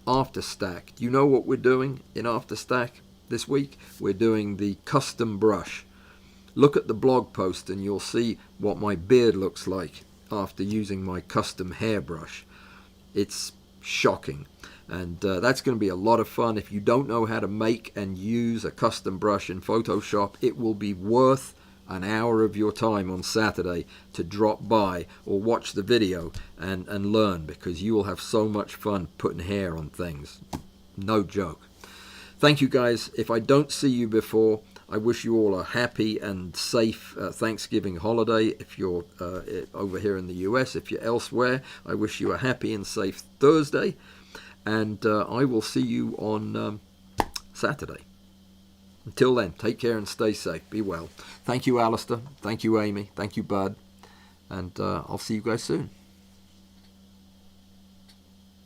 After Stack. Do you know what we're doing in After Stack? this week we're doing the custom brush. Look at the blog post and you'll see what my beard looks like after using my custom hairbrush. It's shocking, and that's going to be a lot of fun. If you don't know how to make and use a custom brush in Photoshop, it will be worth an hour of your time on Saturday to drop by or watch the video and learn, because you will have so much fun putting hair on things. No joke. Thank you guys. If I don't see you before, I wish you all a happy and safe Thanksgiving holiday. If you're over here in the US, if you're elsewhere, I wish you a happy and safe Thursday. And I will see you on Saturday. Until then, take care and stay safe. Be well. Thank you, Alistair. Thank you, Amy. Thank you, Bud. And I'll see you guys soon.